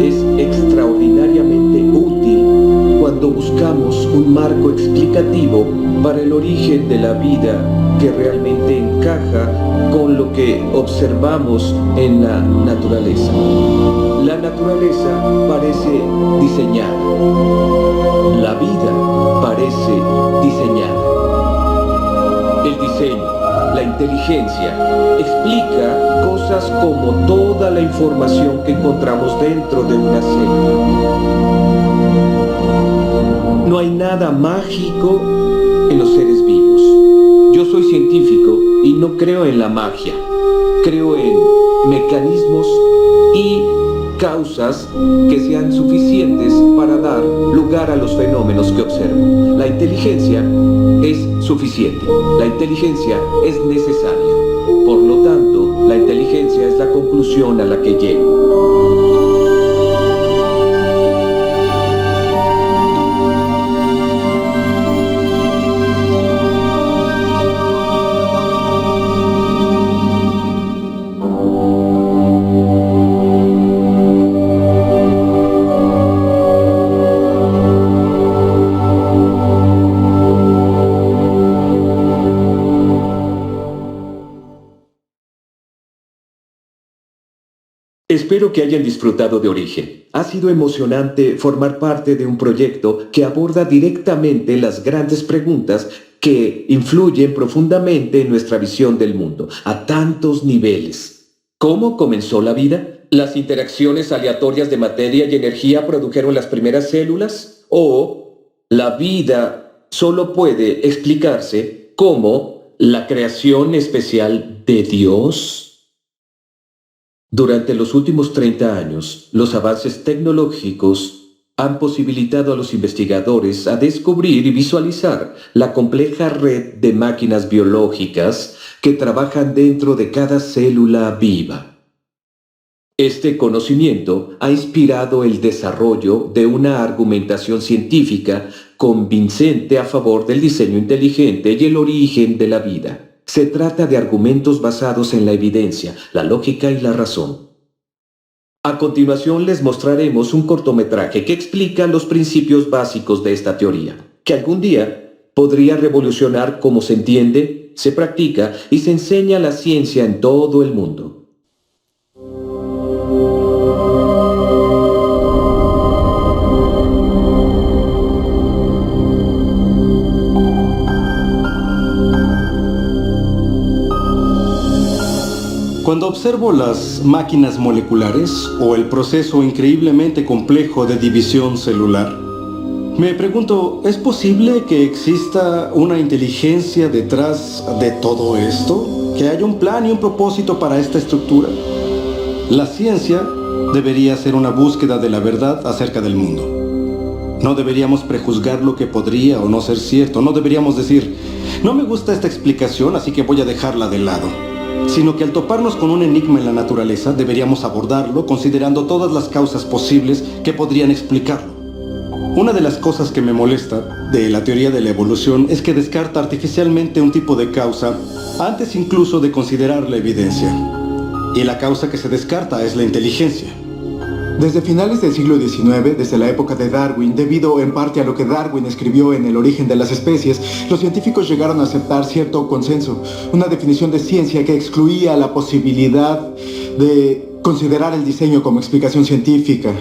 es extraordinariamente útil cuando buscamos un marco explicativo para el origen de la vida que realmente encaja con lo que observamos en la naturaleza. La naturaleza parece diseñada. La vida parece diseñada. El diseño, la inteligencia, explica cosas como toda la información que encontramos dentro de una célula. No hay nada mágico en los seres vivos. Yo soy científico y no creo en la magia. Creo en mecanismos y causas que sean suficientes para dar lugar a los fenómenos que observo. La inteligencia es suficiente. La inteligencia es necesaria. Por lo tanto, la inteligencia es la conclusión a la que llego. Espero que hayan disfrutado de Origen. Ha sido emocionante formar parte de un proyecto que aborda directamente las grandes preguntas que influyen profundamente en nuestra visión del mundo, a tantos niveles. ¿Cómo comenzó la vida? ¿Las interacciones aleatorias de materia y energía produjeron las primeras células? ¿O la vida solo puede explicarse como la creación especial de Dios? Durante los últimos 30 años, los avances tecnológicos han posibilitado a los investigadores a descubrir y visualizar la compleja red de máquinas biológicas que trabajan dentro de cada célula viva. Este conocimiento ha inspirado el desarrollo de una argumentación científica convincente a favor del diseño inteligente y el origen de la vida. Se trata de argumentos basados en la evidencia, la lógica y la razón. A continuación les mostraremos un cortometraje que explica los principios básicos de esta teoría, que algún día podría revolucionar cómo se entiende, se practica y se enseña la ciencia en todo el mundo. Cuando observo las máquinas moleculares o el proceso increíblemente complejo de división celular, me pregunto, ¿es posible que exista una inteligencia detrás de todo esto? ¿Que haya un plan y un propósito para esta estructura? La ciencia debería ser una búsqueda de la verdad acerca del mundo. No deberíamos prejuzgar lo que podría o no ser cierto. No deberíamos decir, no me gusta esta explicación, así que voy a dejarla de lado. Sino que al toparnos con un enigma en la naturaleza, deberíamos abordarlo considerando todas las causas posibles que podrían explicarlo. Una de las cosas que me molesta de la teoría de la evolución es que descarta artificialmente un tipo de causa antes incluso de considerar la evidencia. Y la causa que se descarta es la inteligencia. Desde finales del siglo XIX, desde la época de Darwin, debido en parte a lo que Darwin escribió en El origen de las especies, los científicos llegaron a aceptar cierto consenso, una definición de ciencia que excluía la posibilidad de considerar el diseño como explicación científica.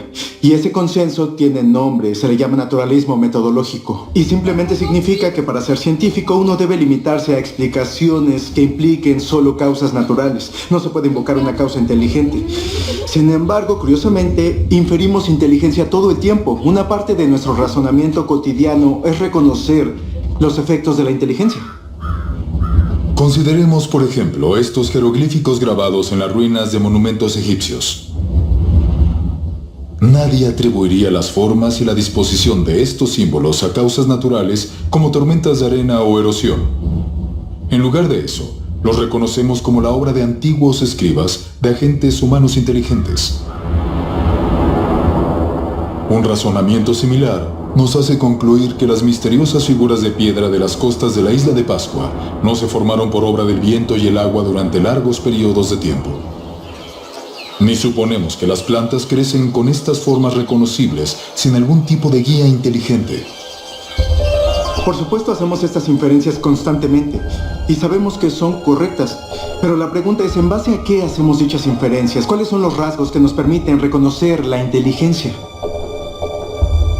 Y ese consenso tiene nombre, se le llama naturalismo metodológico. Y simplemente significa que para ser científico uno debe limitarse a explicaciones que impliquen solo causas naturales. No se puede invocar una causa inteligente. Sin embargo, curiosamente, inferimos inteligencia todo el tiempo. Una parte de nuestro razonamiento cotidiano es reconocer los efectos de la inteligencia. Consideremos, por ejemplo, estos jeroglíficos grabados en las ruinas de monumentos egipcios. Nadie atribuiría las formas y la disposición de estos símbolos a causas naturales como tormentas de arena o erosión. En lugar de eso, los reconocemos como la obra de antiguos escribas de agentes humanos inteligentes. Un razonamiento similar nos hace concluir que las misteriosas figuras de piedra de las costas de la isla de Pascua no se formaron por obra del viento y el agua durante largos periodos de tiempo. Ni suponemos que las plantas crecen con estas formas reconocibles sin algún tipo de guía inteligente. Por supuesto, hacemos estas inferencias constantemente y sabemos que son correctas, pero la pregunta es, ¿en base a qué hacemos dichas inferencias? ¿Cuáles son los rasgos que nos permiten reconocer la inteligencia?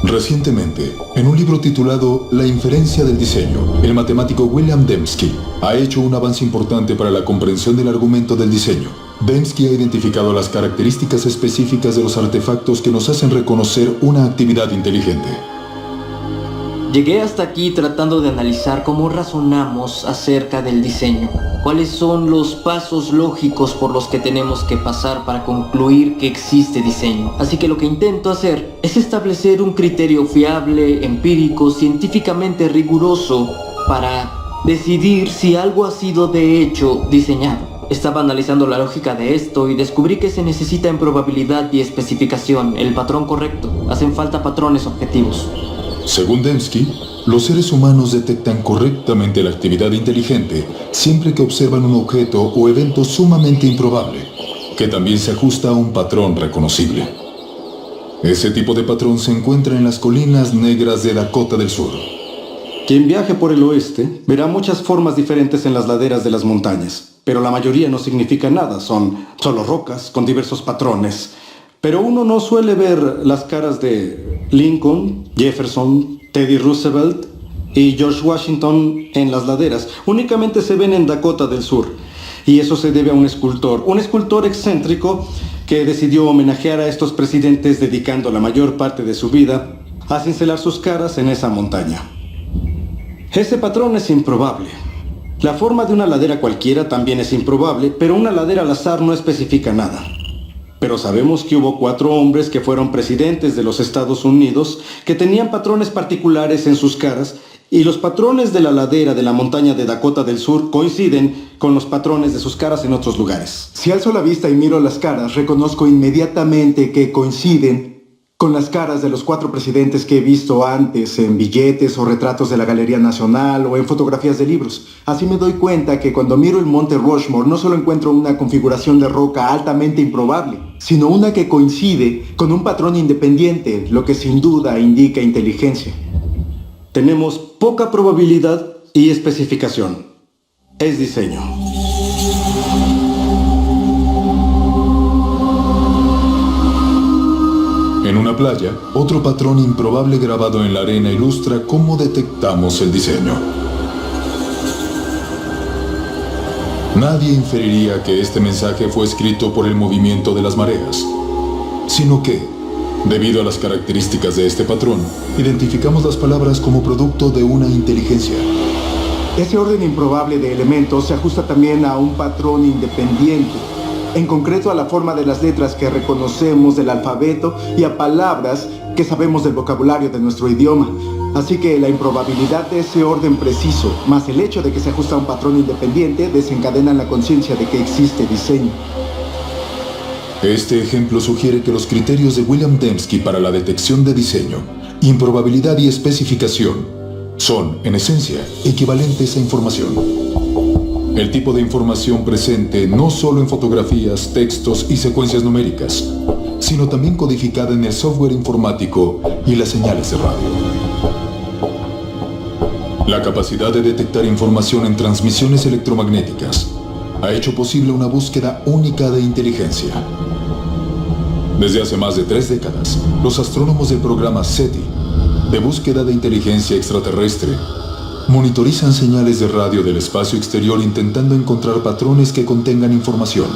Recientemente, en un libro titulado La inferencia del diseño, el matemático William Dembski ha hecho un avance importante para la comprensión del argumento del diseño. Dembski ha identificado las características específicas de los artefactos que nos hacen reconocer una actividad inteligente. Llegué hasta aquí tratando de analizar cómo razonamos acerca del diseño. ¿Cuáles son los pasos lógicos por los que tenemos que pasar para concluir que existe diseño? Así que lo que intento hacer es establecer un criterio fiable, empírico, científicamente riguroso para decidir si algo ha sido de hecho diseñado. Estaba analizando la lógica de esto y descubrí que se necesita en probabilidad y especificación el patrón correcto. Hacen falta patrones objetivos. Según Dembski, los seres humanos detectan correctamente la actividad inteligente siempre que observan un objeto o evento sumamente improbable, que también se ajusta a un patrón reconocible. Ese tipo de patrón se encuentra en las colinas negras de Dakota del Sur. Quien viaje por el oeste verá muchas formas diferentes en las laderas de las montañas, pero la mayoría no significa nada, son solo rocas con diversos patrones. Pero uno no suele ver las caras de Lincoln, Jefferson, Teddy Roosevelt y George Washington en las laderas. Únicamente se ven en Dakota del Sur. Y eso se debe a un escultor excéntrico que decidió homenajear a estos presidentes dedicando la mayor parte de su vida a cincelar sus caras en esa montaña. Ese patrón es improbable. La forma de una ladera cualquiera también es improbable, pero una ladera al azar no especifica nada. Pero sabemos que hubo 4 hombres que fueron presidentes de los Estados Unidos que tenían patrones particulares en sus caras, y los patrones de la ladera de la montaña de Dakota del Sur coinciden con los patrones de sus caras en otros lugares. Si alzo la vista y miro las caras, reconozco inmediatamente que coinciden con las caras de los 4 presidentes que he visto antes en billetes o retratos de la Galería Nacional o en fotografías de libros. Así me doy cuenta que cuando miro el monte Rushmore no solo encuentro una configuración de roca altamente improbable, sino una que coincide con un patrón independiente, lo que sin duda indica inteligencia. Tenemos poca probabilidad y especificación. Es diseño. En una playa, otro patrón improbable grabado en la arena ilustra cómo detectamos el diseño. Nadie inferiría que este mensaje fue escrito por el movimiento de las mareas, sino que, debido a las características de este patrón, identificamos las palabras como producto de una inteligencia. Ese orden improbable de elementos se ajusta también a un patrón independiente, en concreto a la forma de las letras que reconocemos del alfabeto y a palabras que sabemos del vocabulario de nuestro idioma. Así que la improbabilidad de ese orden preciso, más el hecho de que se ajusta a un patrón independiente, desencadenan la conciencia de que existe diseño. Este ejemplo sugiere que los criterios de William Dembski para la detección de diseño, improbabilidad y especificación son, en esencia, equivalentes a información. El tipo de información presente no solo en fotografías, textos y secuencias numéricas, sino también codificada en el software informático y las señales de radio. La capacidad de detectar información en transmisiones electromagnéticas ha hecho posible una búsqueda única de inteligencia. Desde hace más de 3 décadas, los astrónomos del programa SETI, de búsqueda de inteligencia extraterrestre, monitorizan señales de radio del espacio exterior intentando encontrar patrones que contengan información.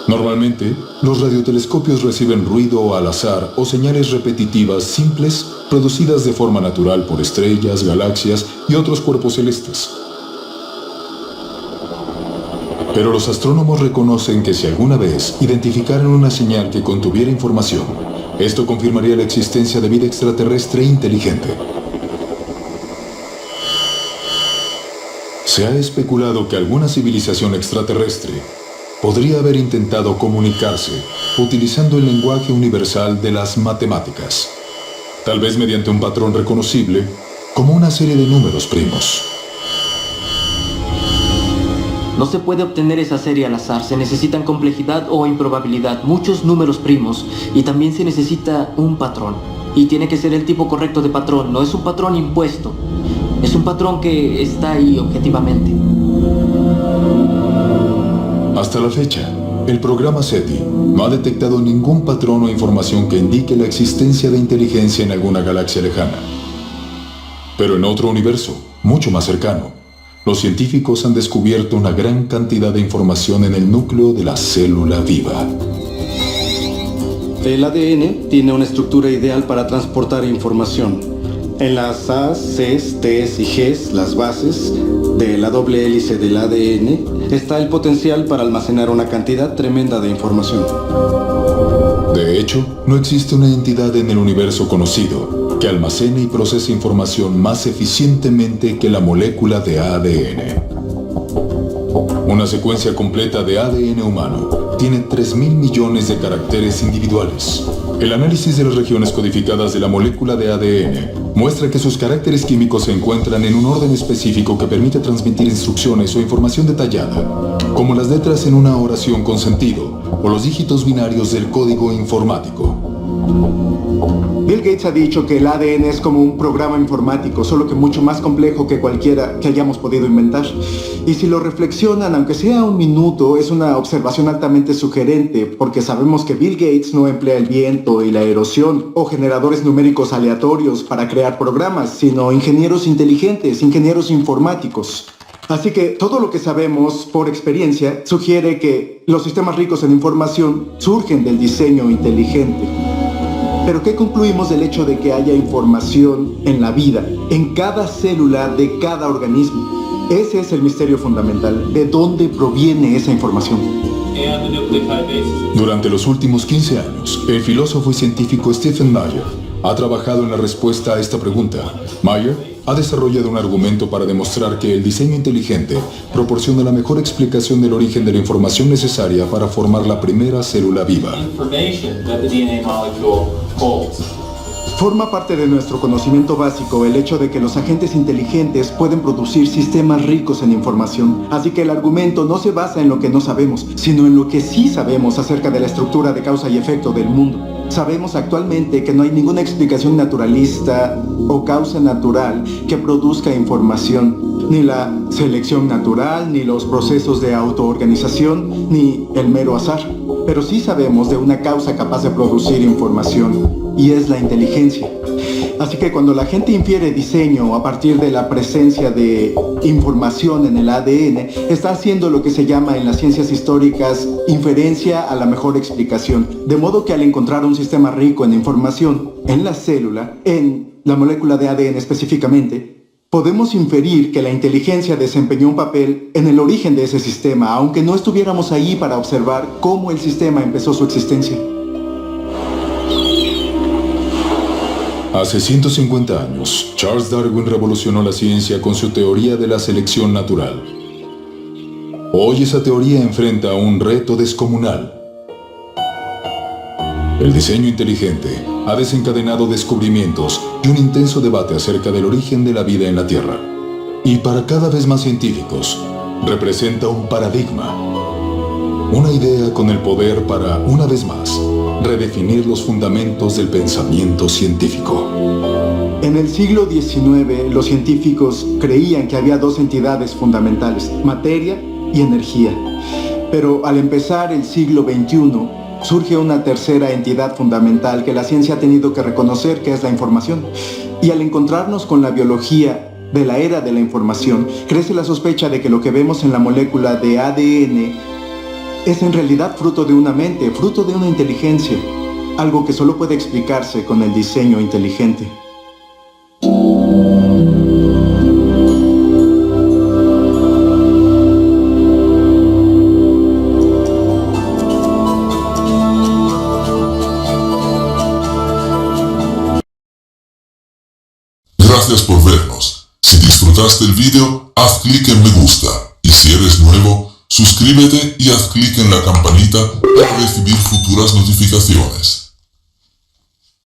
Normalmente, los radiotelescopios reciben ruido al azar o señales repetitivas simples producidas de forma natural por estrellas, galaxias y otros cuerpos celestes. Pero los astrónomos reconocen que si alguna vez identificaran una señal que contuviera información, esto confirmaría la existencia de vida extraterrestre inteligente. Se ha especulado que alguna civilización extraterrestre podría haber intentado comunicarse utilizando el lenguaje universal de las matemáticas, tal vez mediante un patrón reconocible como una serie de números primos. No se puede obtener esa serie al azar, se necesitan complejidad o improbabilidad, muchos números primos, y también se necesita un patrón. Y tiene que ser el tipo correcto de patrón, no es un patrón impuesto, es un patrón que está ahí objetivamente. Hasta la fecha, el programa SETI no ha detectado ningún patrón o información que indique la existencia de inteligencia en alguna galaxia lejana. Pero en otro universo, mucho más cercano, los científicos han descubierto una gran cantidad de información en el núcleo de la célula viva. El ADN tiene una estructura ideal para transportar información. En las A's, C's, T's y G's, las bases de la doble hélice del ADN, está el potencial para almacenar una cantidad tremenda de información. De hecho, no existe una entidad en el universo conocido que almacene y procese información más eficientemente que la molécula de ADN. Una secuencia completa de ADN humano tiene 3.000 millones de caracteres individuales. El análisis de las regiones codificadas de la molécula de ADN muestra que sus caracteres químicos se encuentran en un orden específico que permite transmitir instrucciones o información detallada, como las letras en una oración con sentido o los dígitos binarios del código informático. Bill Gates ha dicho que el ADN es como un programa informático, solo que mucho más complejo que cualquiera que hayamos podido inventar. Y si lo reflexionan, aunque sea un minuto, es una observación altamente sugerente, porque sabemos que Bill Gates no emplea el viento y la erosión o generadores numéricos aleatorios para crear programas, sino ingenieros inteligentes, ingenieros informáticos. Así que todo lo que sabemos por experiencia sugiere que los sistemas ricos en información surgen del diseño inteligente. Pero ¿qué concluimos del hecho de que haya información en la vida, en cada célula de cada organismo? Ese es el misterio fundamental. ¿De dónde proviene esa información? Durante los últimos 15 años, el filósofo y científico Stephen Meyer ha trabajado en la respuesta a esta pregunta. Meyer ha desarrollado un argumento para demostrar que el diseño inteligente proporciona la mejor explicación del origen de la información necesaria para formar la primera célula viva. Forma parte de nuestro conocimiento básico el hecho de que los agentes inteligentes pueden producir sistemas ricos en información. Así que el argumento no se basa en lo que no sabemos, sino en lo que sí sabemos acerca de la estructura de causa y efecto del mundo. Sabemos actualmente que no hay ninguna explicación naturalista o causa natural que produzca información. Ni la selección natural, ni los procesos de autoorganización, ni el mero azar. Pero sí sabemos de una causa capaz de producir información, y es la inteligencia. Así que cuando la gente infiere diseño a partir de la presencia de información en el ADN, está haciendo lo que se llama en las ciencias históricas inferencia a la mejor explicación. De modo que al encontrar un sistema rico en información en la célula, en la molécula de ADN específicamente, podemos inferir que la inteligencia desempeñó un papel en el origen de ese sistema, aunque no estuviéramos ahí para observar cómo el sistema empezó su existencia. Hace 150 años, Charles Darwin revolucionó la ciencia con su teoría de la selección natural. Hoy esa teoría enfrenta un reto descomunal. El diseño inteligente ha desencadenado descubrimientos y un intenso debate acerca del origen de la vida en la Tierra. Y para cada vez más científicos, representa un paradigma. Una idea con el poder para, una vez más, redefinir los fundamentos del pensamiento científico. En el siglo XIX, los científicos creían que había dos entidades fundamentales, materia y energía. Pero al empezar el siglo XXI, surge una tercera entidad fundamental que la ciencia ha tenido que reconocer, que es la información. Y al encontrarnos con la biología de la era de la información, crece la sospecha de que lo que vemos en la molécula de ADN es en realidad fruto de una mente, fruto de una inteligencia, algo que solo puede explicarse con el diseño inteligente. Gracias por vernos. Si disfrutaste el video, haz clic en me gusta. Y si eres nuevo, suscríbete y haz clic en la campanita para recibir futuras notificaciones.